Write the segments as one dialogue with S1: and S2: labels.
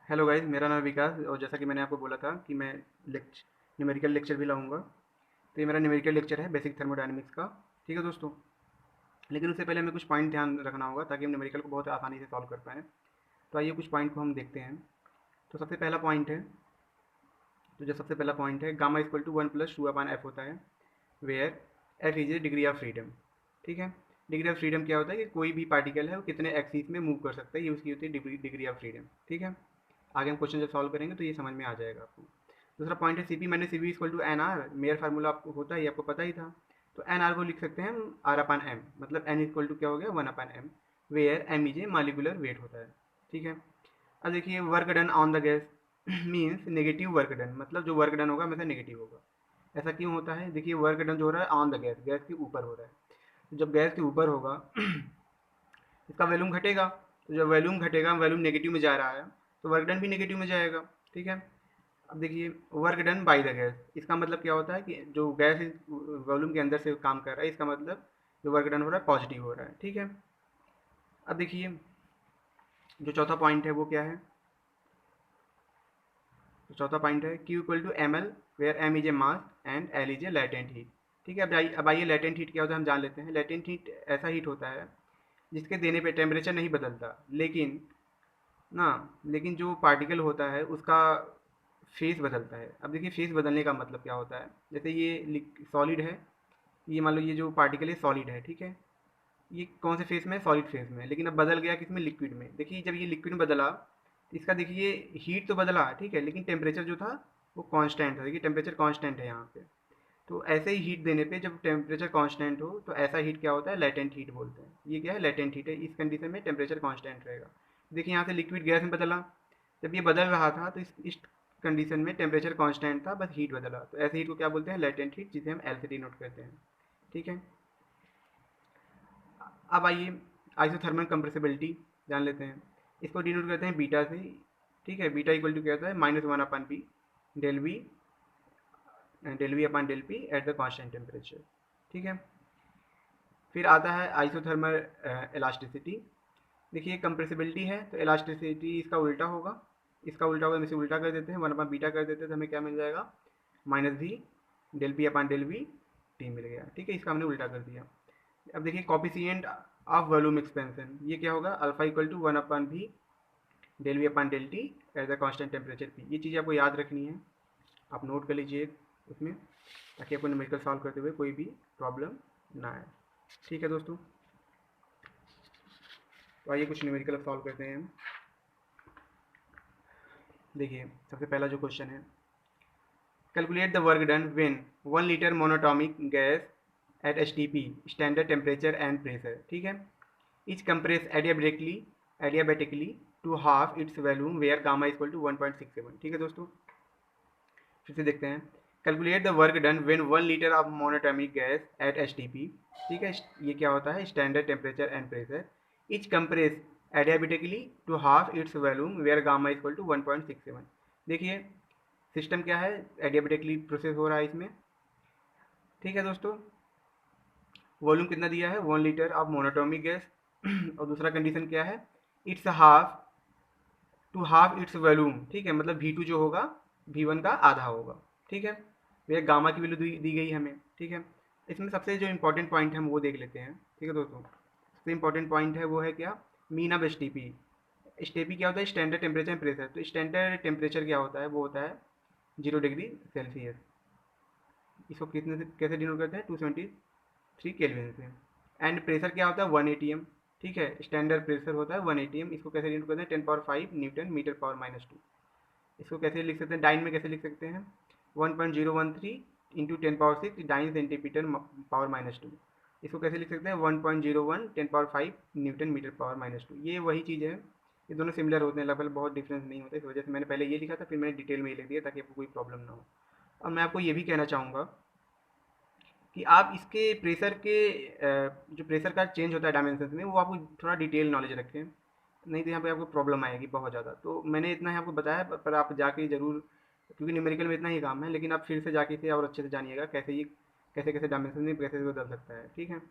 S1: Hello guys, मेरा नाम है विकास और जैसा कि मैंने आपको बोला था कि मैं न्यूमेरिकल लेक्चर भी लाऊंगा। तो ये मेरा न्यूमेरिकल लेक्चर है बेसिक थर्मोडायनेमिक्स का। ठीक है दोस्तों। लेकिन उससे पहले हमें कुछ पॉइंट ध्यान रखना होगा ताकि हम न्यूमेरिकल को बहुत आसानी से सॉल्व कर पाएँ। तो आइए कुछ पॉइंट को हम देखते हैं। तो सबसे पहला पॉइंट है, तो जो सबसे पहला पॉइंट है, गामा इक्वल टू 1+2/f होता है, where F is a degree of freedom. ठीक है। डिग्री ऑफ फ्रीडम क्या होता है कि कोई भी पार्टिकल है वो कितने एक्सिस में मूव कर सकता है, ये उसकी होती है डिग्री ऑफ फ्रीडम। ठीक है। आगे हम क्वेश्चन जब सॉल्व करेंगे तो ये समझ में आ जाएगा आपको। दूसरा पॉइंट है सीपी मैंने C V equal to N R, Mayer formula आपको होता है, ये आपको पता ही था। तो एन आर को लिख सकते हैं हम आर अपन एम, मतलब एन इक्वल टू क्या हो गया 1/m, where M is a molecular weight होता है। ठीक है। अब देखिए work done on the gas means negative work done, मतलब जो वर्क डन होगा हमेशा नेगेटिव होगा। ऐसा क्यों होता है? देखिए वर्क डन जो हो रहा है ऑन द गैस, गैस के ऊपर हो रहा है। तो जब गैस के ऊपर होगा इसका वॉल्यूम घटेगा। तो जब वॉल्यूम घटेगा, वॉल्यूम नेगेटिव में जा रहा है, तो वर्क डन भी नेगेटिव में जाएगा। ठीक है। अब देखिए work done by the gas, इसका मतलब क्या होता है कि जो गैस वॉल्यूम के अंदर से काम कर रहा है, इसका मतलब जो वर्क डन हो रहा है पॉजिटिव हो रहा है। ठीक है। अब देखिए जो चौथा पॉइंट है वो क्या है? तो चौथा पॉइंट है Q equal to M L, where M is a mass and L is a latent heat. ठीक है। अब आइए लेटेंट हीट क्या होता है हम जान लेते हैं। लेटेंट हीट ऐसा हीट होता है जिसके देने पे टेम्परेचर नहीं बदलता, लेकिन ना लेकिन जो पार्टिकल होता है उसका फेस बदलता है। अब देखिए फेस बदलने का मतलब क्या होता है, जैसे ये सॉलिड है, ये मान लो ये जो पार्टिकल है सॉलिड है। ठीक है। ये कौन से फेस में है? सॉलिड फेस में है। लेकिन अब बदल गया किसमें? लिक्विड में। देखिए जब ये लिक्विड में बदला तो इसका देखिए हीट तो बदला, ठीक है, लेकिन टेम्परेचर जो था वो कांस्टेंट था। देखिए टेम्परेचर कांस्टेंट है यहाँ पे। तो ऐसे ही हीट देने पे जब टेम्परेचर कांस्टेंट हो तो ऐसा हीट क्या होता है? लेटेंट हीट बोलते हैं। ये क्या है? लेटेंट हीट है। इस कंडीशन में टेम्परेचर कांस्टेंट रहेगा। देखिए यहाँ से लिक्विड गैस में बदला, जब ये बदल रहा था तो इस कंडीशन में टेम्परेचर कांस्टेंट था, बस हीट बदला। तो ऐसे हीट को क्या बोलते हैं? लेटेंट हीट, जिसे हम एल से डिनोट करते हैं। ठीक है। अब आइए आइसोथर्मल कंप्रेसिबिलिटी जान लेते हैं। इसको डिनोट करते हैं बीटा से। ठीक है। बीटा इक्वल टू क्या होता है? -1/p del V upon del P at the constant temperature. ठीक है। फिर आता है आइसोथर्मल इलास्टिसिटी। देखिए कंप्रेसिबिलिटी है तो इलास्टिसिटी इसका उल्टा होगा। इसका उल्टा होगा, हम इसे उल्टा कर देते हैं, 1/बीटा कर देते हैं, तो हमें क्या मिल जाएगा? -v del P upon del we T मिल गया। ठीक है। इसका हमने उल्टा कर दिया। अब देखिए कॉफिशिएंट ऑफ वॉल्यूम एक्सपेंशन, ये क्या होगा? Alpha equal to 1/v del V upon del T at the constant temperature P. ये चीज़ आपको याद रखनी है, आप नोट कर लीजिए उसमें, ताकि आपको न्यूमेरिकल सॉल्व करते हुए कोई भी प्रॉब्लम ना आए। ठीक है दोस्तों। तो आइए कुछ न्यूमेरिकल अब सॉल्व करते हैं हम। देखिए सबसे पहला जो क्वेश्चन है, calculate the work done when 1 litre monatomic gas at HTP standard temperature and pressure. ठीक है। Is compress adiabatically to half its volume where gamma equal to 1.67। ठीक है दोस्तों। फिर से देखते हैं। Calculate the work done when 1 litre of monatomic gas at HTP. ठीक है। ये क्या होता है? Standard temperature and pressure. Is compress adiabatically to half its volume where gamma equal to 1.67। देखिए सिस्टम क्या है? एडियाबेटिकली प्रोसेस हो रहा है इसमें। ठीक है दोस्तों। वॉल्यूम कितना दिया है? 1 लीटर ऑफ मोनोटॉमिक गैस और दूसरा कंडीशन क्या है? Its half to half its volume. ठीक है। मतलब V2 जो होगा V1 का आधा होगा। ठीक है। भैया गामा की वैल्यू दी गई हमें। ठीक है। इसमें सबसे जो इंपॉर्टेंट पॉइंट है हम वो देख लेते हैं। ठीक है दोस्तों। सबसे इंपॉर्टेंट पॉइंट है वो है क्या? Mean of STP. एसटीपी क्या होता है? Standard temperature and pressure. तो स्टैंडर्ड टेम्परेचर क्या होता है? वो होता है 0 डिग्री सेल्सियस। इसको कितने से कैसे डिनोट करते हैं? 273 केल्विन से। एंड प्रेशर क्या होता है? 1 atm। ठीक है। स्टैंडर्ड प्रेशर होता है 1 atm। इसको कैसे डिनोट करते हैं? 10⁵न्यूटन मीटर पावर -2। इसको कैसे लिख सकते हैं? डाइन में कैसे लिख सकते हैं? 1.013 इंटू 10⁻6 डाइन सेंटीमीटर पावर -2। इसको कैसे लिख सकते हैं? 1.01 10⁵न्यूटन मीटर पावर -2। ये वही चीज़ है, ये दोनों सिमिलर होते हैं, लगभग बहुत डिफरेंस नहीं होता। इस वजह से मैंने पहले ये लिखा था, फिर मैंने डिटेल में ये लिख दिया ताकि आपको कोई प्रॉब्लम ना हो। और मैं आपको ये भी कहना चाहूँगा कि आप इसके प्रेशर के जो प्रेशर का चेंज होता है डायमेंशन में, वो आपको थोड़ा डिटेल नॉलेज रखें, नहीं तो यहाँ पे आपको प्रॉब्लम आएगी बहुत ज़्यादा। तो मैंने इतना ही आपको बताया, पर आप जाके ज़रूर, क्योंकि न्यूमेरिकल में इतना ही काम है, लेकिन आप फिर से जाके इसे और अच्छे से जानिएगा कैसे ये कैसे कैसे डायमेंशन में कैसे बदल सकता है। ठीक है।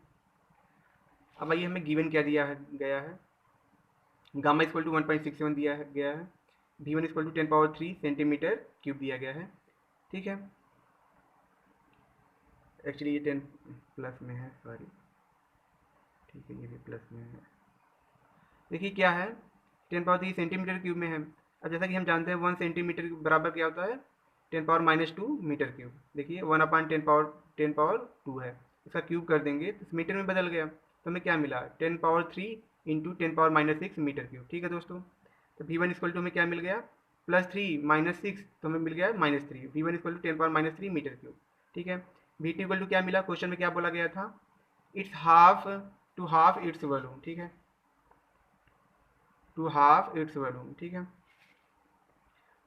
S1: अब आइए हमें गिवन क्या दिया है गया है? गामा इक्वल टू 1.67 दिया है गया है। V1 equal to 10 power 3 centimetre cube दिया गया है, ठीक है। एक्चुअली ये 10 प्लस में है, सॉरी, ठीक है, ये भी प्लस में है। देखिए क्या है, 10 पावर 3 सेंटीमीटर क्यूब में है। अब जैसा कि हम जानते हैं 1 सेंटीमीटर बराबर क्या होता है, 10 पावर -2 मीटर क्यूब। देखिए 1/10 पावर 2 है, इसका क्यूब कर देंगे तो इस मीटर में बदल गया, तो हमें क्या मिला, 10 power 3 into 10 power -6 metre cube, ठीक है दोस्तों। तो V1 इक्वल टू हमें क्या मिल गया, +3 - 6, तो हमें मिल गया -3। V1 equal to 10 power -3 metre cube, ठीक है। V2 इक्वल टू क्या मिला, क्वेश्चन में क्या बोला गया था, its half to half its volume, ठीक है, टू हाफ इट्स वॉल्यूम, ठीक है।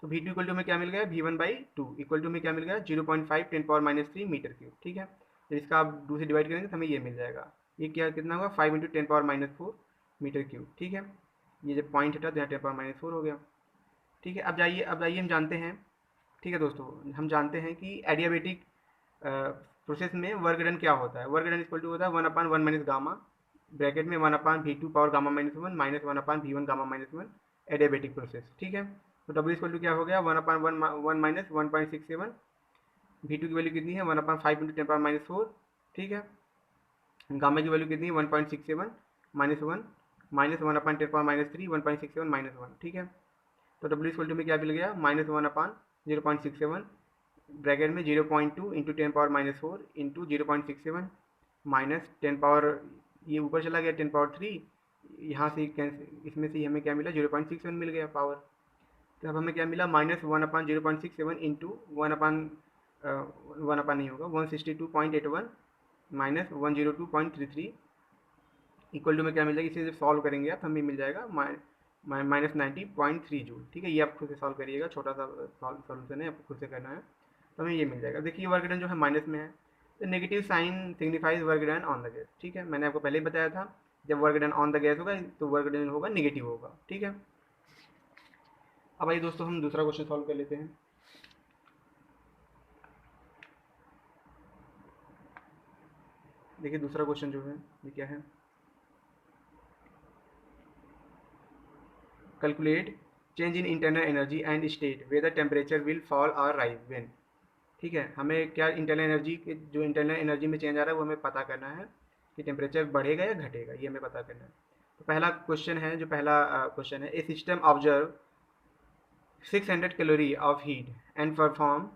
S1: तो V2 इक्वल टू में क्या मिल गया, V1/2 इक्वल टू में क्या मिल गया, 0.5 10 पावर-3 मीटर क्यूब, ठीक है। तो इसका आप 2 से डिवाइड करेंगे तो हमें ये मिल जाएगा, ये क्या कितना होगा, 5 इंटू 10 पावर-4 मीटर क्यूब, ठीक है। ये जब पॉइंट हटा तो यहाँ 10 पावर-4 हो गया, ठीक है। अब जाइए हम जानते हैं, ठीक है दोस्तों, हम जानते हैं कि एडियाबेटिक प्रोसेस में वर्क डन क्या होता है। वर्क डन इक्वल टू होता है 1/1 माइनस गामा, ब्रैकेट में 1/V2 power gamma -1 minus 1/V1 gamma -1 adiabatic process, ठीक है। तो डब्ल्यू इक्वल टू क्या हो गया, 1/1 माइनस 1.67, V2 की वैल्यू कितनी है, 1/5 इंटू 10 पावर-4, ठीक है। गामा की वैल्यू कितनी है, 1.67 -1 माइनस 1/10 पावर-3 1.67 -1, ठीक है। तो डब्ल्यू इक्वल टू में क्या मिल गया, -1/0.67, ब्रैकेट में 0.2 इंटू 10 पावर-4 इंटू 0.67 माइनस 10 पावर, ये ऊपर चला गया 10 पावर 3, यहाँ से इसमें से हमें क्या मिला, 0.67 मिल गया पावर। तो अब हमें क्या मिला, -1/0.67 इंटू 1/1 नहीं होगा, 162.81 माइनस 102.33 इक्वल टू में क्या मिल जाएगा, इसे जब सॉल्व करेंगे आप हमें मिल जाएगा -90.3 जूल, ठीक है। ये आप खुद से सॉल्व करिएगा, छोटा सा सॉल्यूशन है, आपको खुद से करना है, तो हमें ये मिल जाएगा। देखिए वर्क डन जो है माइनस में है, तो negative sign signifies work done on the gas, ठीक है। मैंने आपको पहले ही बताया था, जब work done on the gas होगा तो वर्क डन होगा नेगेटिव होगा, ठीक है। अब आइए दोस्तों हम दूसरा क्वेश्चन सॉल्व कर लेते हैं। देखिए दूसरा क्वेश्चन जो है ये क्या है, calculate change in internal energy and state whether temperature will fall और राइज व्हेन, ठीक है। हमें क्या इंटरनल एनर्जी के, जो इंटरनल एनर्जी में चेंज आ रहा है वो हमें पता करना है कि टेम्परेचर बढ़ेगा या घटेगा, ये हमें पता करना है। तो पहला क्वेश्चन है, जो पहला क्वेश्चन है, a system observe 600 calorie of heat and perform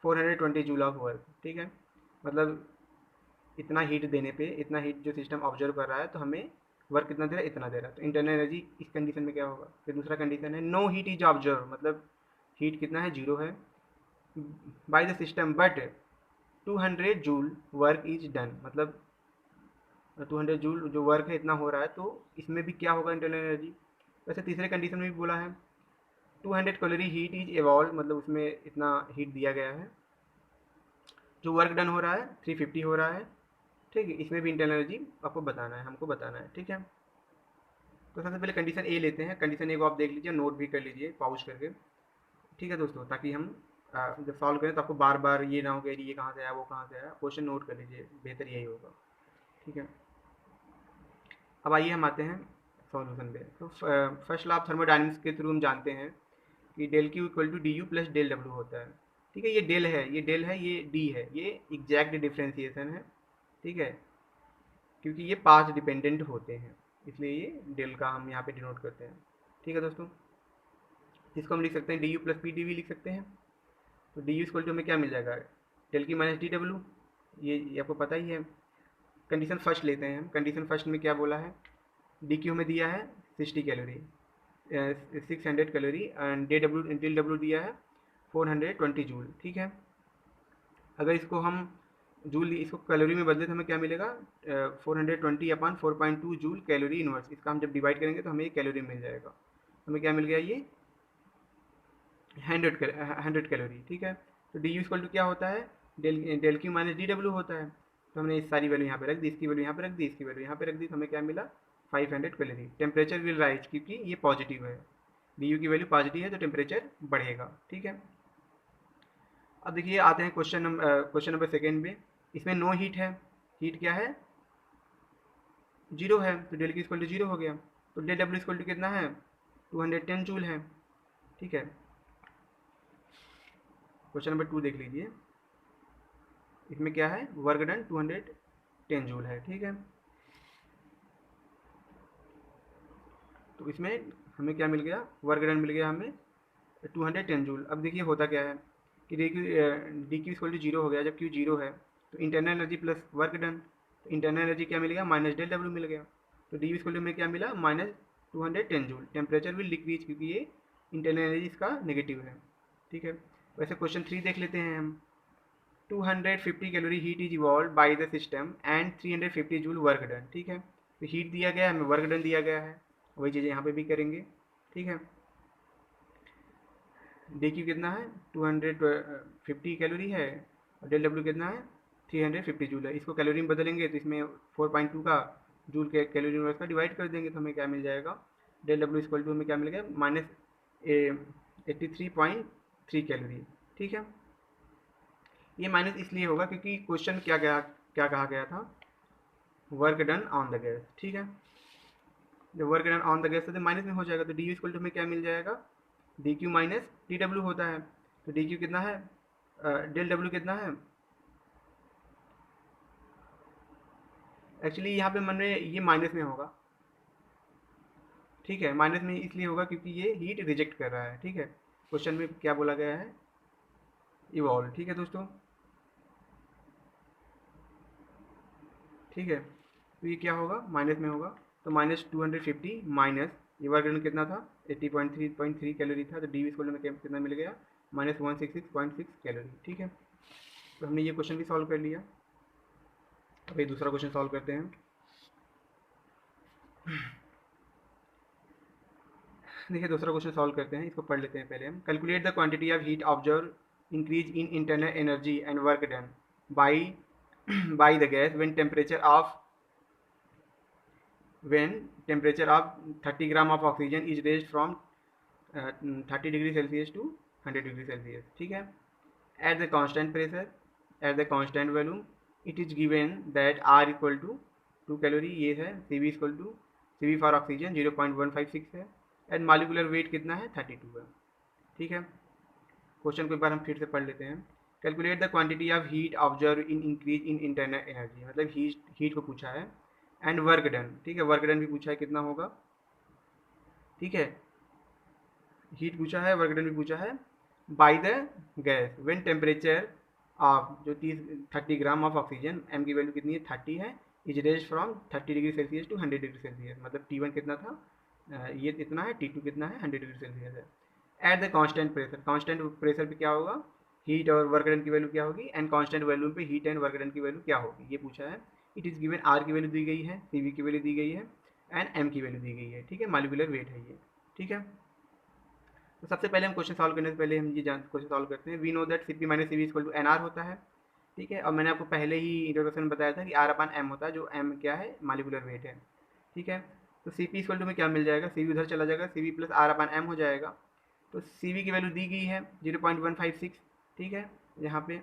S1: 420 joule of work, ठीक है। मतलब इतना हीट देने पे, इतना हीट जो सिस्टम ऑब्जर्व कर रहा है, तो हमें वर्क कितना दे रहा है, इतना दे रहा है। तो इंटरनल एनर्जी इस कंडीशन में क्या होगा। फिर दूसरा कंडीशन है नो हीट इज ऑब्जर्व, मतलब हीट कितना है, 0 है, by the system but 200 joule work is done, मतलब 200 जूल जो वर्क है इतना हो रहा है, तो इसमें भी क्या होगा इंटरनल एनर्जी। वैसे तीसरे कंडीशन में भी बोला है 200 कैलोरी हीट इज एवॉल्व, मतलब उसमें इतना हीट दिया गया है, जो वर्क डन हो रहा है 350 हो रहा है, ठीक है। इसमें भी इंटरनल एनर्जी आपको बताना है, हमको बताना है, ठीक है। तो सबसे पहले कंडीशन ए लेते हैं, कंडीशन ए को आप देख लीजिए, नोट भी कर लीजिए पॉज करके, ठीक है दोस्तों, ताकि हम जब सॉल्व करें तो आपको बार बार ये ना हो कि ये कहाँ से आया वो कहाँ से आया, क्वेश्चन नोट कर लीजिए, बेहतर यही होगा, ठीक है। अब आइए हम आते हैं सॉल्यूशन पे। तो फर्स्ट लॉ ऑफ थर्मोडायनेमिक्स के थ्रू हम जानते हैं कि del Q equal to D U plus del W होता है, ठीक है। ये डेल है, ये डेल है, ये डी है, ये एग्जैक्ट डिफ्रेंसिएशन है, ठीक है, क्योंकि ये पाथ डिपेंडेंट होते हैं, इसलिए ये डेल का हम यहाँ पे डिनोट करते हैं, ठीक है दोस्तों। इसको हम लिख सकते हैं D U plus P D V लिख सकते हैं। तो डी यू इक्वल टू हमें क्या मिल जाएगा, डेल की माइनस डी डब्ल्यू, ये आपको पता ही है। कंडीशन फर्स्ट लेते हैं हम, कंडीशन फर्स्ट में क्या बोला है, डी क्यू हमें दिया है 60 calorie, 600 calorie, and del W दिया है 420 जूल, ठीक है। अगर इसको हम जूल, इसको कैलोरी में बदले तो हमें क्या मिलेगा, 420/4.2 जूल कैलोरी इनवर्स, इसका हम जब डिवाइड करेंगे तो हमें ये कैलोरी मिल जाएगा, हमें क्या मिल गया, ये 100 कैलोरी, ठीक है। तो डी यू इक्वल टू क्या होता है, del Q minus D W होता है। तो हमने इस सारी वैल्यू यहाँ पे रख दी, इसकी वैल्यू यहाँ पे रख दी, इसकी वैल्यू यहाँ पे रख दी, तो हमें क्या मिला 500 कैलोरी। टेम्परेचर विल राइज, क्योंकि ये पॉजिटिव है, डी यू की वैल्यू पॉजिटिव है तो टेम्परेचर बढ़ेगा, ठीक है। अब देखिए आते हैं क्वेश्चन नंबर सेकेंड पे, इसमें नो हीट है, हीट क्या है, 0 है, तो डेल की इक्वल टू 0 हो गया। तो डेल डब्ल्यू इक्वल टू कितना है, 210 जूल है, ठीक है। क्वेश्चन नंबर 2 देख लीजिए, इसमें क्या है, वर्क डन 210 जूल है, ठीक है। तो इसमें हमें क्या मिल गया, वर्क डन मिल गया हमें 210 जूल। अब देखिए होता क्या है कि D Q equal to zero हो गया, जब क्यू जीरो है तो internal energy plus work done, तो इंटरनल एनर्जी क्या मिल गया, माइनस डेल डब्ल्यू मिल गया। तो डी इक्वल टू में क्या मिला, minus 210 joule. Temperature will decrease क्योंकि ये इंटरनल एनर्जी इसका नेगेटिव है, ठीक है। वैसे क्वेश्चन 3 देख लेते हैं हम। 250 calorie heat is evolve by the system and 350 joule work done, ठीक है। तो हीट दिया गया है, हमें वर्क डन दिया गया है, वही चीज़ें यहाँ पे भी करेंगे, ठीक है। डी क्यू कितना है, 250 कैलोरी है, और डेल डब्ल्यू कितना है, 350 जूल है। इसको कैलोरी में बदलेंगे तो इसमें 4.2 का जूल के कैलोरी यूनिवर्स का डिवाइड कर देंगे तो हमें क्या मिल जाएगा, डेल डब्ल्यू इक्वल टू हमें क्या मिल गया, माइनस 83.3 कैलोरी, ठीक है। ये माइनस इसलिए होगा क्योंकि क्वेश्चन क्या कहा गया था, work done on the gas, ठीक है। जब work done on the gas तो माइनस में हो जाएगा, तो डी इक्वल टू हमें क्या मिल जाएगा, D Q minus D W होता है। तो डी क्यू कितना है, डेल डब्ल्यू कितना है, एक्चुअली यहाँ पे मन में ये माइनस में होगा, ठीक है। माइनस में इसलिए होगा क्योंकि ये हीट रिजेक्ट कर रहा है, ठीक है। क्वेश्चन में क्या बोला गया है, इवॉल्व, ठीक है दोस्तों, ठीक है। तो ये क्या होगा, माइनस में होगा, तो माइनस 250 माइनस ये वर्क डन कितना था, 80.3 कैलोरी था, तो डी इक्वल में कितना मिल गया, माइनस 166.6 कैलोरी, ठीक है। तो हमने ये क्वेश्चन भी सॉल्व कर लिया। अब एक दूसरा क्वेश्चन सॉल्व करते हैं। देखिए दूसरा क्वेश्चन सॉल्व करते हैं, इसको पढ़ लेते हैं पहले हम। Calculate the quantity of heat observe increase in internal energy and work done by by the gas when temperature of 30 gram of oxygen is raised from 30 degree Celsius to 100 degree Celsius, ठीक है। At the constant pressure at the constant volume it is given that R equal to 2 calorie, ये है, C V equal to C V for oxygen 0.156 है, and molecular weight कितना है, 32 है, ठीक है। क्वेश्चन को एक बार हम फिर से पढ़ लेते हैं। Calculate the quantity of heat observe in increase in internal energy, मतलब हीट को पूछा है, एंड वर्क डन, ठीक है, वर्क डन भी पूछा है कितना होगा, ठीक है। हीट पूछा है, वर्क डन भी पूछा है, by the gas when temperature of जो 30 ग्राम ऑफ ऑक्सीजन, एम की वैल्यू कितनी है, 30 है, is raise from 30 degree Celsius to 100 degree Celsius, मतलब T1 कितना था, ये इतना है, T2 कितना है, 100 डिग्री सेल्सियस है। At the constant pressure, constant pressure पे क्या होगा, हीट और वर्क डन की वैल्यू क्या होगी, एंड कांस्टेंट वैल्यू पे हीट एंड वर्क डन की वैल्यू क्या होगी, ये पूछा है। इट इज़ गिवन आर की वैल्यू दी गई है, सी वी की वैल्यू दी गई है, एंड एम की वैल्यू दी गई है, ठीक है। मालिकुलर वेट है ये, ठीक है। तो सबसे पहले हम क्वेश्चन सॉल्व करने से पहले हम ये क्वेश्चन सॉल्व करते हैं। We know that C P minus C V equal to N R होता है, ठीक है। और मैंने आपको पहले ही इंट्रोडक्शन में बताया था कि आर अपन एम होता है, जो एम क्या है, मालिकुलर वेट है, ठीक है। तो सी पी इक्वल टू में क्या मिल जाएगा, सी वी उधर चला जाएगा, सी वी प्लस आर अपन एम हो जाएगा। तो सी वी की वैल्यू दी गई है 0.156, ठीक है, यहाँ पे,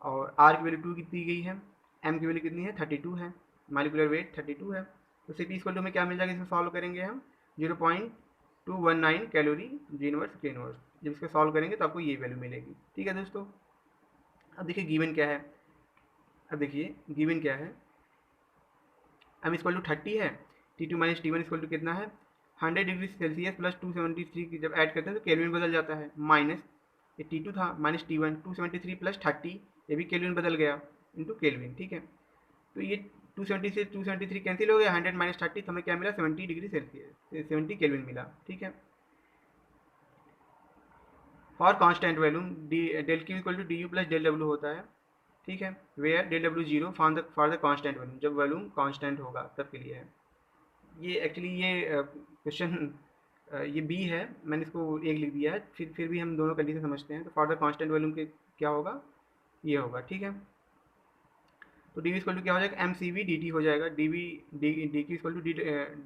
S1: और आर की वैल्यू 2 की दी गई है, एम की वैल्यू कितनी है, 32 है, मालिकुलर वेट 32 है। तो सी पी इक्वल टू में क्या मिल जाएगा, इसमें सॉल्व करेंगे हम 0.219 कैलोरी जी इनवर्स के इनवर्स, जब इसको सॉल्व करेंगे तो आपको ये वैल्यू मिलेगी, ठीक है दोस्तों। अब देखिए गिवन क्या है, अब देखिए गिवन क्या है, एम इक्वल टू 30 है, T2 minus T1 equal to कितना है, 100 डिग्री सेल्सियस प्लस 273 की जब ऐड करते हैं तो केल्विन बदल जाता है, माइनस ये T2 था माइनस T1, 273 प्लस 30, ये भी केल्विन बदल गया इंटू केल्विन, ठीक है। तो ये 270 से 273 कैंसिल हो गया, 100 माइनस 30, तो हमें क्या मिला, 70 डिग्री सेल्सियस, 70 केल्विन मिला, ठीक है। For constant value del Q equal to D U plus del W होता है, ठीक है। Where del W zero for the constant value, जब वैल्यू कांस्टेंट होगा तब के लिए है ये। एक्चुअली ये क्वेश्चन ये बी है, मैंने इसको एक लिख दिया है, फिर भी हम दोनों कंडीशन समझते हैं। तो फॉर द कांस्टेंट वैल्यू के क्या होगा, ये होगा, ठीक है। तो डी वी इक्वल टू क्या हो जाएगा, M C V D T हो जाएगा, D V D Q equal to D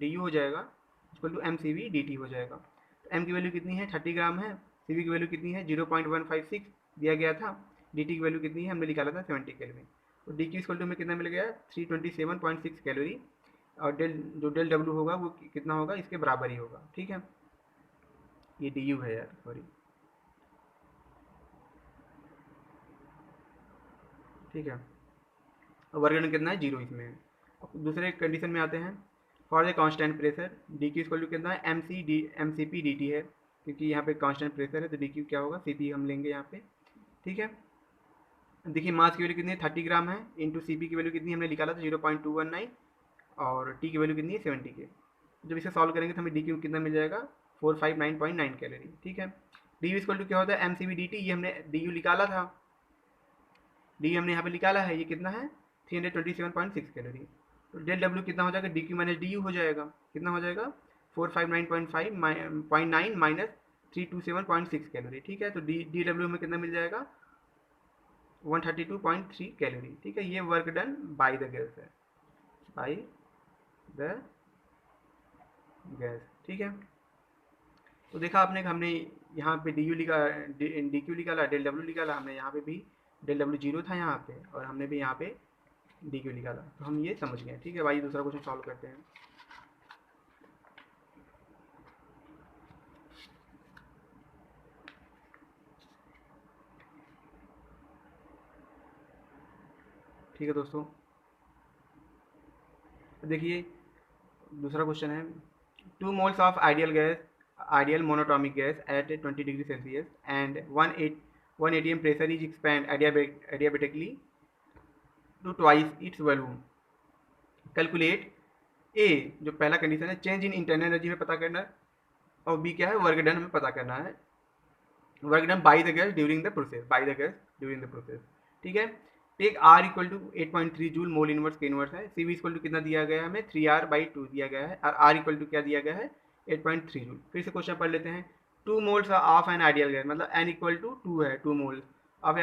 S1: U हो जाएगा, equal to M C V D T हो जाएगा। तो एम की वैल्यू कितनी है, 30 ग्राम है, सी वी की वैल्यू कितनी है, 0.156 दिया गया था, डी टी की वैल्यू कितनी है, हमने निकाला था 70 केल्विन। तो डी क्यू इक्वल टू में कितना मिल गया, 327.6 कैलोरी, और डेल जो डेल डब्ल्यू होगा वो कितना होगा, इसके बराबर ही होगा, ठीक है। ये डी यू है यार, सॉरी। ठीक है, वर्क डन कितना है, 0 इसमें है। अब दूसरे कंडीशन में आते हैं। For the constant pressure D Q equal to कितना है, M C P D T है, क्योंकि यहाँ पे कांस्टेंट प्रेशर है तो डी क्यू क्या होगा, सी पी हम लेंगे यहाँ पे। ठीक है, देखिए मास की वैल्यू कितनी है, 30 ग्राम है, इंटू सी पी की वैल्यू कितनी हमने निकाला था 0.219, और टी की वैल्यू कितनी है 70 के। जब इसे सॉल्व करेंगे तो हमें डी क्यू कितना मिल जाएगा, 459.9 कैलोरी। ठीक है, डी यू इक्वल टू क्या होता है, M C B D T, ये हमने डी यू निकाला था, डी हमने यहाँ पे निकाला है, ये कितना है 327.6 कैलोरी। तो डेल डब्ल्यू कितना हो जाएगा, D Q minus D U हो जाएगा, कितना हो जाएगा 459.9 माइनस 327.6 कैलोरी। ठीक है, तो डी डब्ल्यू में कितना मिल जाएगा 132.3 कैलोरी। ठीक है, ये work done by the gas है, बाय द गैस। ठीक है, तो देखा आपने कि हमने यहाँ पे डी यू डी क्यू निकाला, डेल डब्ल्यू निकाला, हमने यहाँ पे भी डेल डब्ल्यू 0 था यहाँ पे, और हमने भी यहाँ पे डी क्यू निकाला, तो हम ये समझ गए। ठीक है भाई, दूसरा क्वेश्चन सॉल्व करते हैं। ठीक है दोस्तों, देखिए दूसरा क्वेश्चन है, 2 moles of ideal monatomic gas at 20 degree Celsius and 1 ATM pressure is expand adiabatically to twice its volume. Calculate a, जो पहला कंडीशन है, चेंज इन इंटरनल एनर्जी में पता करना है, और बी क्या है, वर्क डन में पता करना है, work done by the gas during the process, by the gas during the process. ठीक है, take R equal to 8.3 joule mole inverse के इनवर्स है, सी वी इक्वल टू कितना दिया गया है हमें 3R/2 दिया गया है, और आर इक्वल टू क्या दिया गया है 8.3 जूल। फिर से क्वेश्चन पढ़ लेते हैं, 2 moles of an ideal gas, मतलब एन इक्वल टू 2 है, 2 moles of a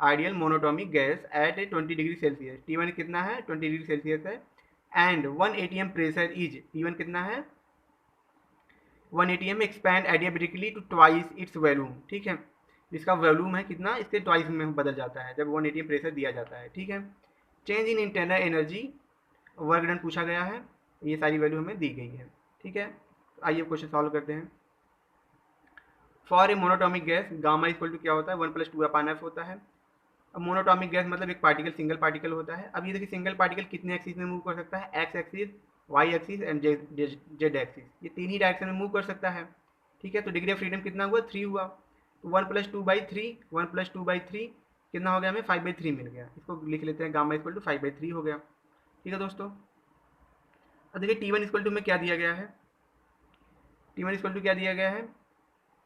S1: ideal monatomic gas at 20 degree Celsius, T1 कितना है 20 डिग्री सेल्सियस है, and 1 ATM pressure is, T1 कितना है 1 ATM expand adiabatically to twice its volume. ठीक है, जिसका वॉल्यूम है कितना, इसके ट्वाइस में बदल जाता है जब 1 एटीएम प्रेशर दिया जाता है। ठीक है, चेंज इन इंटरनल एनर्जी, वर्क डन पूछा गया है, ये सारी वैल्यू हमें दी गई है। ठीक है, आइए क्वेश्चन सॉल्व करते हैं। For a monatomic gas gamma equal to क्या होता है 1+2/f होता है। अब मोनोटॉमिक गैस मतलब एक पार्टिकल सिंगल पार्टिकल होता है। अब ये देखिए सिंगल पार्टिकल कितने एक्सिस में मूव कर सकता है, x axis, y axis and z axis, ये तीन ही डायरेक्शन में मूव कर सकता है। ठीक है, तो डिग्री ऑफ फ्रीडम कितना हुआ 3 हुआ, तो 1+2/3 कितना हो गया हमें 5/3 मिल गया। इसको लिख लेते हैं, गामा इक्वल टू 5/3 हो गया। ठीक है दोस्तों, अब देखिए T1 इक्वल टू में क्या दिया गया है, T1 इक्वल टू क्या दिया गया है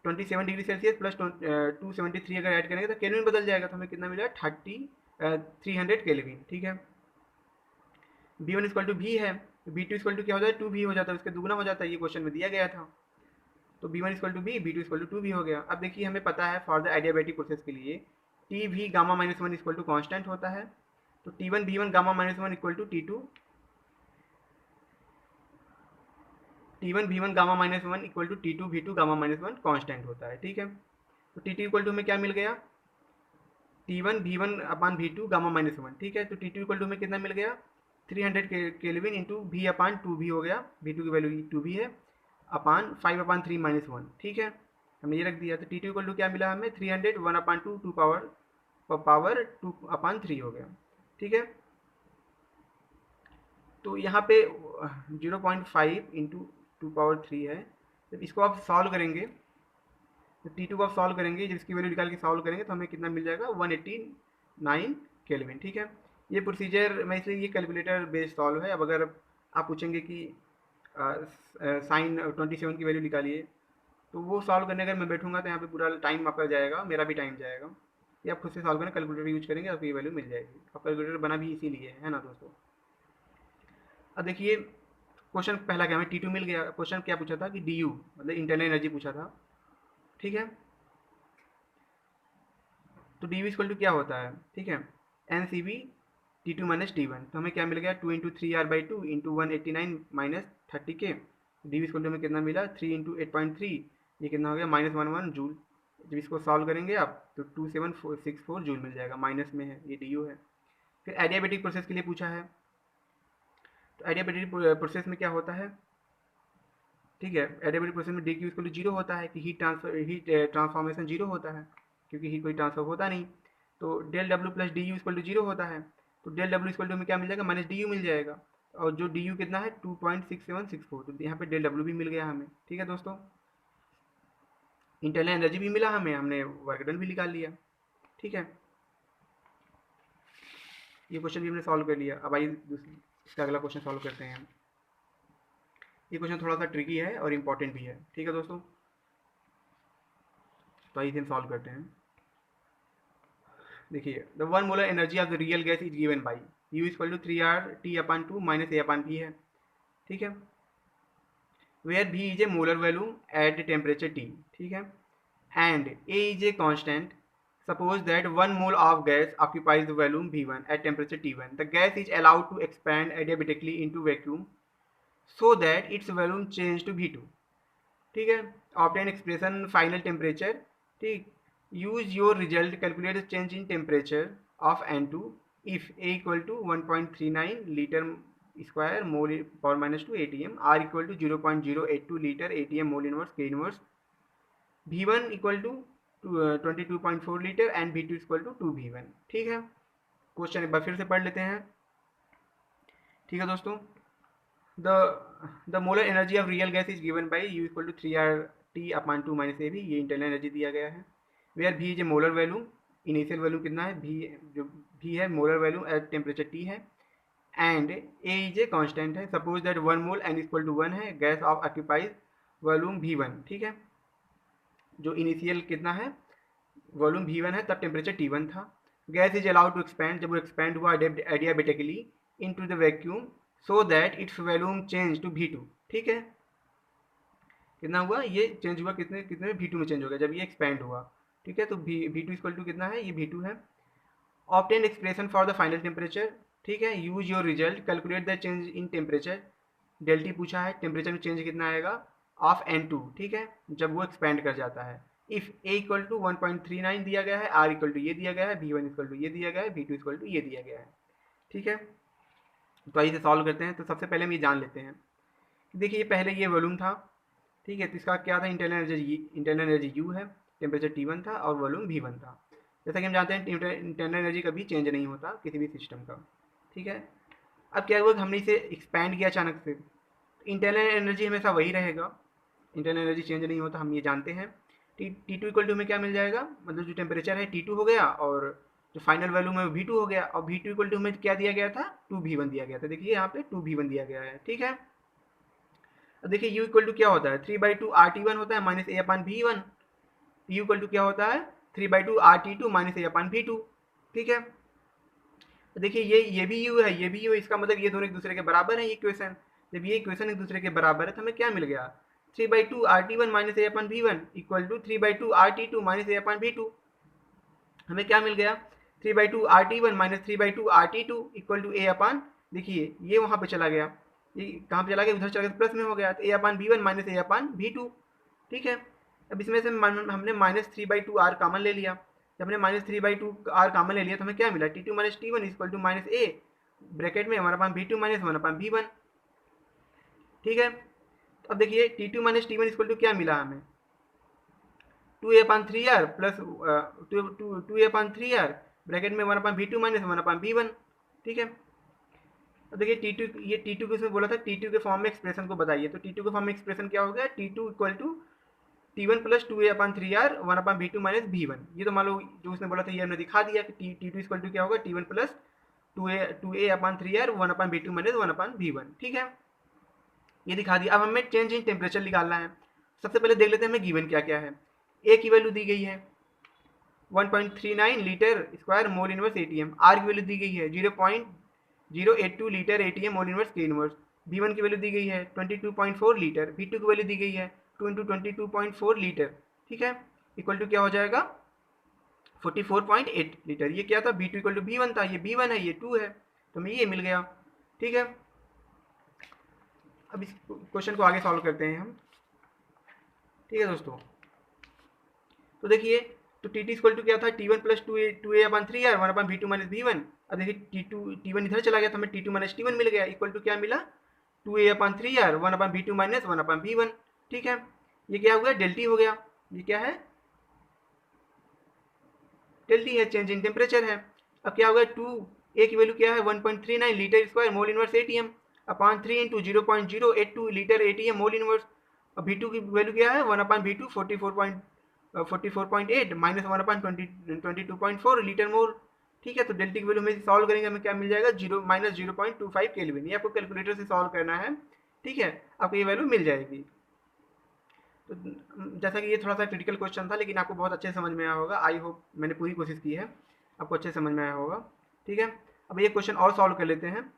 S1: 27 डिग्री सेल्सियस प्लस 273 अगर ऐड करेंगे तो केल्विन बदल जाएगा, तो हमें कितना मिला 300 केल्विन। ठीक है, B1 इक्वल टू भी है, B2 इक्वल टू क्या हो जाता है 2V हो जाता है, उसके दुगना हो जाता है, ये क्वेश्चन में दिया गया था। तो B1 equal to B, B2 equal to 2V हो गया। अब देखिए हमें पता है फॉर द एडियाबेटिक प्रोसेस के लिए T V gamma -1 equal to constant होता है, तो T1 V1 gamma -1 equal to T2 T1 V1 gamma -1 equal to T2 V2 gamma -1 constant होता है। ठीक है, तो T2 इक्वल टू में क्या मिल गया T1 V1 अपान V2 गामा -1। ठीक है, तो T2 इक्वल टू में कितना मिल गया 300 केल्विन इंटू V अपान 2V हो गया, V2 की वैल्यू 2V है, अपान 5/3 -1। ठीक है, हमने ये रख दिया, तो T2 इक्वल टू क्या मिला हमें 300 1/2 2 पावर 2/3 हो गया। ठीक है, तो यहाँ पे 0.5 इंटू 2/3 है, जब इसको आप सॉल्व करेंगे तो T2 को आप सॉल्व करेंगे, जब इसकी वैल्यू निकाल के सॉल्व करेंगे तो हमें कितना मिल जाएगा 189 केल्विन। ठीक है, ये प्रोसीजर मैं इसलिए ये कैलकुलेटर बेस्ड सॉल्व है। अब अगर आप पूछेंगे कि साइन 27 की वैल्यू निकालिए, तो वो सॉल्व करने अगर मैं बैठूंगा तो यहाँ पे पूरा टाइम आपका जाएगा, मेरा भी टाइम जाएगा। ये आप खुद से सॉल्व करें, कैलकुलेटर यूज करेंगे, आपको ये वैल्यू मिल जाएगी। अब कैलकुलेटर बना भी इसीलिए है ना दोस्तों। अब देखिए क्वेश्चन पहला क्या हमें T2 मिल गया, क्वेश्चन क्या पूछा था कि DU मतलब इंटरनल एनर्जी पूछा था। ठीक है, तो डी इक्वल टू क्या होता है, ठीक है N C B T2 minus T1, तो हमें क्या मिल गया 2 इंटू 3R/2 इंटू 189 माइनस 30 के, डी इक्वल टू में कितना मिला 3 इंटू 8.3, ये कितना हो गया -11 जूल। जब इसको सॉल्व करेंगे आप तो 2764 जूल मिल जाएगा, माइनस में है ये DU है। फिर एडियाबेटिक प्रोसेस के लिए पूछा है, तो एडियाबेटिक प्रोसेस में क्या होता है, ठीक है, एडियाबेटिक प्रोसेस में d Q equal to zero होता है कि हीट ट्रांसफॉर्मेशन जीरो होता है, क्योंकि हीट कोई ट्रांसफर होता नहीं। तो del W plus d U equal to zero होता है, तो डेल डब्ल्यू इक्वल टू में क्या मिल जाएगा, माइनस डी यू मिल जाएगा, और जो डी यू कितना है 2.6764, तो यहाँ पे डेल डब्ल्यू भी मिल गया हमें। ठीक है दोस्तों, इंटरनल एनर्जी भी मिला हमें, हमने वर्क डन भी निकाल लिया। ठीक है, ये क्वेश्चन भी हमने सॉल्व कर लिया। अब आइए इसका अगला क्वेश्चन सॉल्व करते हैं हम। ये क्वेश्चन थोड़ा सा ट्रिकी है और इम्पॉर्टेंट भी है। ठीक है दोस्तों, तो आइए हम सॉल्व करते हैं। देखिए, the one molar energy of the real gas is given by U equal to 3R T/2 minus A/P है। ठीक है, where V is a molar value at temperature T। ठीक है, and A is a constant. Suppose that 1 mole of gas occupies the volume V1 at temperature T1. The gas is allowed to expand adiabatically into vacuum so that its volume change to V2. ठीक है, obtain expression final temperature। ठीक, use your result, calculate the change in temperature of N2 if A equal to 1.39 liter square mole power minus 2 ATM, R equal to 0.082 liter ATM mole inverse K inverse, V1 equal to 22.4 litre and V2 equal to 2V1। ठीक है, question एक बार फिर से पढ़ लेते हैं। ठीक है दोस्तों, the molar energy of real gas is given by U equal to 3R T/2 minus A भी, ये इंटरनल एनर्जी दिया गया है। Where V is a molar value, initial value कितना है V, जो V है molar value at temperature T है, and A is a constant है। Suppose that 1 mole N equal to 1 है, gas off occupies volume V1। ठीक है, जो इनिशियल कितना है वॉल्यूम V1 है, तब टेम्परेचर T1 था। Gas is allowed to expand, जब वो एक्सपैंड हुआ adiabatically into the vacuum so that its volume change to V2। ठीक है, कितना हुआ, ये चेंज हुआ कितने कितने में, V2 में चेंज हो गया जब ये एक्सपैंड हुआ। ठीक है, तो V2 इक्वल टू कितना है, ये V2 है। Obtain expression for the final temperature. ठीक है, use your result, calculate the change in temperature. Delta T पूछा है, टेम्परेचर में चेंज कितना आएगा ऑफ N2। ठीक है, जब वो एक्सपैंड कर जाता है। इफ A इक्वल टू 1.39 दिया गया है, R इक्वल टू ये दिया गया है, V1 इक्वल टू ये दिया गया है, V2 इक्वल टू ये दिया गया है। ठीक है, तो आइए इसे सॉल्व करते हैं। तो सबसे पहले हम ये जान लेते हैं, देखिए ये पहले ये वॉल्यूम था। ठीक है, तो इसका क्या था, इंटरनल एनर्जी U है, टेम्परेचर T1 था और वॉल्यूम V1 था। जैसा कि हम जानते हैं इंटरनल एनर्जी कभी चेंज नहीं होता किसी भी सिस्टम का। ठीक है, अब क्या हुआ, हमने इसे एक्सपैंड किया अचानक से, इंटरनल एनर्जी हमेशा वही रहेगा, इंटरनल एनर्जी चेंज नहीं होता, हम ये जानते हैं। T2 इक्वल टू में क्या मिल जाएगा, मतलब जो टेम्परेचर है T2 हो गया और जो फाइनल वैल्यू में V2 हो गया, और V2 इक्वल टू में क्या दिया गया था, 2V1 दिया गया था। देखिए यहाँ पे 2V1 दिया गया है। ठीक है, अब देखिए U इक्वल टू क्या होता है, 3/2 RT1 होता है minus A/V1। U equal to क्या होता है, 3/2 RT2 माइनस A/V2। ठीक है, तो देखिए ये भी U है, ये भी U है, इसका मतलब ये दोनों एक दूसरे के बराबर है। ये इक्वेशन, जब ये इक्वेशन एक दूसरे के बराबर है तो हमें क्या मिल गया, 3/2 RT1 minus A/V1 equal to 3/2 RT2 minus A/V2। हमें क्या मिल गया, 3/2 RT1 minus 3/2 RT2 equal to A/, देखिए ये वहाँ पे चला गया, ये कहाँ पे चला गया, उधर चला गया तो प्लस में हो गया, तो A/V1 माइनस A/V2। ठीक है, अब इसमें से हमने माइनस 3/2 R कॉमन ले लिया। जब हमने माइनस 3/2 R कॉमन ले लिया तो हमें क्या मिला, T2 minus T1 equal to minus A bracket में 1/V2 माइनस 1/V1। ठीक है, अब देखिए T2 minus T1 equal to क्या मिला हमें, 2A/3R प्लस 2A/3R ब्रैकेट में 1/V2 माइनस 1/V1। ठीक है, अब देखिए T2, ये T2 को इसमें बोला था T2 के फॉर्म में एक्सप्रेशन को बताइए, तो T2 के फॉर्म में एक्सप्रेशन क्या हो गया, T2 equal to T1 plus 2A/3R 1/V2 minus V1। ये तो मान लो जो उसने बोला था ये हमने दिखा दिया कि T2 इक्वल टू क्या होगा, T1 plus 2A/3R 1/V2 minus 1/V1। ठीक है, ये दिखा दिया। अब हमें चेंज इन टेम्परेचर निकालना है। सबसे पहले देख लेते हैं हमें गिवन क्या क्या है। ए की वैल्यू दी गई है 1.39 litre square mole inverse ATM। R की वैल्यू दी गई है 0.082 लीटर ATM मोल इनवर्स के इनवर्स। V1 की वैल्यू दी गई है 22.4 लीटर। V2 की वैल्यू दी गई है 2 × 22.4 लीटर। ठीक है, इक्वल टू क्या हो जाएगा 44.8 लीटर। ये क्या था, V2 इक्वल टू V1 था, ये V1 है, ये 2 है, तो हमें ये मिल गया। ठीक है, अब इस क्वेश्चन को आगे सॉल्व करते हैं हम। ठीक है दोस्तों, तो देखिए तो T2 इक्वल टू क्या था, T1 plus 2A/3R 1/V2 minus V1। अब देखिए T1 इधर चला गया तो हमें T2 माइनस T1 मिल गया, इक्वल टू क्या मिला 2A/3R 1/V2 माइनस 1/V1। ठीक है, ये क्या हो गया, डेल्टी हो गया, ये क्या है, डेल्टी है, चेंज इन टेम्परेचर है। अब क्या हो गया, 2 A की वैल्यू क्या है 1.39 litre square mole inverse ATM upon 3 into 0.082 litre ATM mole inverse. अब V2 की वैल्यू क्या है 1 upon V2 44.8 minus 1 upon 22.4 litre mole. ठीक है, तो डेल्टी की वैल्यू में सॉल्व करेंगे हमें क्या मिल जाएगा, माइनस 0.25 केल्विन। ये आपको कैलकुलेटर से सॉल्व करना है। ठीक है, आपको ये वैल्यू मिल जाएगी। तो जैसा कि ये थोड़ा सा क्रिटिकल क्वेश्चन था, लेकिन आपको बहुत अच्छे से समझ में आया होगा। आई होप मैंने पूरी कोशिश की है, आपको अच्छे से समझ में आया होगा। ठीक है, अब ये क्वेश्चन और सॉल्व कर लेते हैं।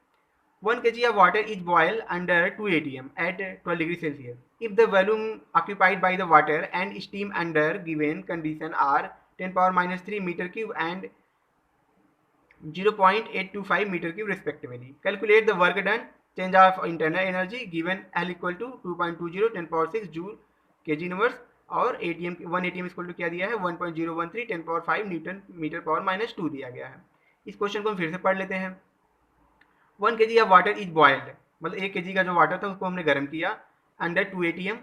S1: 1 kg of water is boiled under 2 atm at 12 degree Celsius. If the volume occupied by the water and steam under given condition are 10 power minus 3 meter cube and 0.825 meter cube respectively. Calculate the work done. Change of internal energy given L equal to 2.20 10 power 6 joule kg inverse और ATM 1 ATM equal to क्या दिया है 1.013 10 power 5 newton metre power minus 2 दिया गया है। इस question को हम फिर से पढ़ लेते हैं। 1 kg of water is boiled, मतलब 1 kg का जो वाटर था उसको हमने गर्म किया अंडर 2 ATM।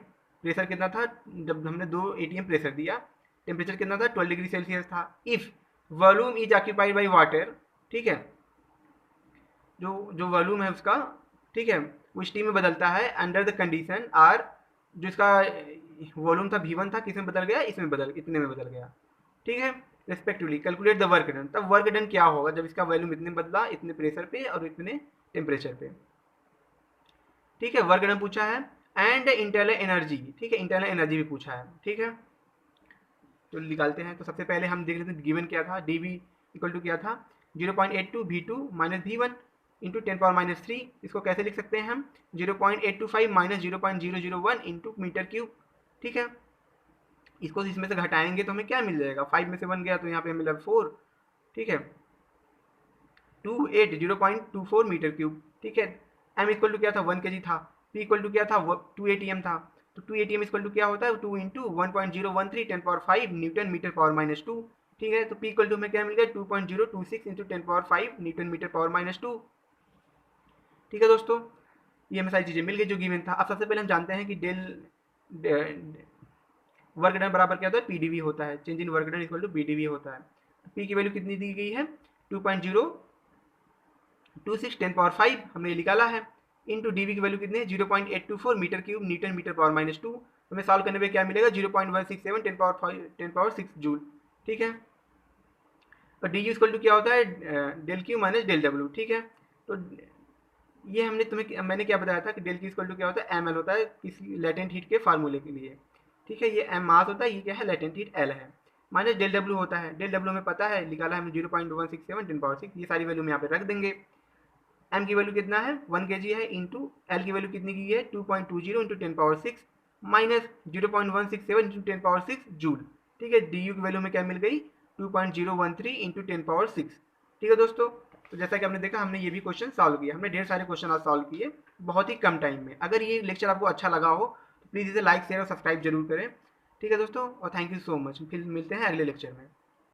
S1: प्रेशर कितना था, जब हमने 2 ATM प्रेशर दिया, टेम्परेचर कितना था 12 डिग्री सेल्सियस था। If volume is occupied by water, ठीक है, जो जो वॉल्यूम है उसका, ठीक है, वो स्टीम में बदलता है अंडर द कंडीशन आर, जो इसका वॉल्यूम था V1 था, किस में बदल गया, इसमें बदल, इतने में बदल गया। ठीक है, respectively calculate the work done. तब वर्क डन क्या होगा जब इसका वॉल्यूम इतने बदला, इतने प्रेशर पे और इतने टेम्परेचर पे। ठीक है, वर्क डन पूछा है एंड इंटरनल एनर्जी, ठीक है, इंटरनल एनर्जी भी पूछा है। ठीक है, तो निकालते हैं। तो सबसे पहले हम देख लेते हैं गिवन क्या था, dv इक्वल टू क्या था 0.82 V2 minus V1 into 10 power minus 3। इसको कैसे लिख सकते हैं हम 0.825 माइनस 0.001 इंटू मीटर क्यूब। ठीक है, इसको इसमें से घटाएंगे तो हमें क्या मिल जाएगा, 5 में से 1 गया तो यहाँ पे मिला 4। ठीक है, 0.24 मीटर क्यूब। ठीक है, m इक्वल टू क्या था 1 kg था, p इक्वल टू क्या था 2 ATM था, तो 2 ATM इक्वल टू क्या होता है 2 into 1.013 10 power 5 newton metre power minus 2। ठीक है, तो p इक्वल टू में क्या मिल गया 2.026 into 10 power 5 newton metre power minus 2। ठीक है दोस्तों, ये हमें सारी चीज़ें मिल गई जो गिवन था। अब सबसे पहले हम जानते हैं कि डेल वर्क डन बराबर क्या होता है PdV होता है, change in work done equal to PdV होता है। p की वैल्यू कितनी दी गई है 2.026 10 पावर 5 हमने निकाला है, इंटू dv की वैल्यू कितनी है 0.824 metre cube newton metre power minus 2। हमें सॉल्व करने पे क्या मिलेगा 0.167 10 पावर 6 जूल। ठीक है, और डी यू इक्वल टू क्या होता है del Q minus del W. ठीक है, तो ये मैंने क्या बताया था कि डेल क्यू इक्वल टू क्या होता है ml होता है किसी लेटेंट हीट के फार्मूले के लिए। ठीक है, ये m मास होता है, ये क्या है लेटेंट हीट L है, माइनस डेल डब्ल्यू होता है, डेल डब्ल्यू में पता है निकाला है 0.167 10 पावर 6। ये सारी वैल्यू हम यहाँ पे रख देंगे। m की वैल्यू कितना है 1 kg है, इंटू L की वैल्यू कितनी की है 2.20 into 10 power 6 minus 0.167 into 10 power 6 joule. ठीक है, डी यू की वैल्यू में क्या मिल गई 2.013 इंटू 10 पावर 6। ठीक है दोस्तों, तो जैसा कि हमने देखा हमने ये भी क्वेश्चन सॉल्व किया, हमने ढेर सारे क्वेश्चन आज सॉल्व किए बहुत ही कम टाइम में। अगर ये लेक्चर आपको अच्छा लगा हो तो प्लीज़ इसे लाइक शेयर और सब्सक्राइब जरूर करें। ठीक है दोस्तों, और थैंक यू सो मच, फिर मिलते हैं अगले लेक्चर में।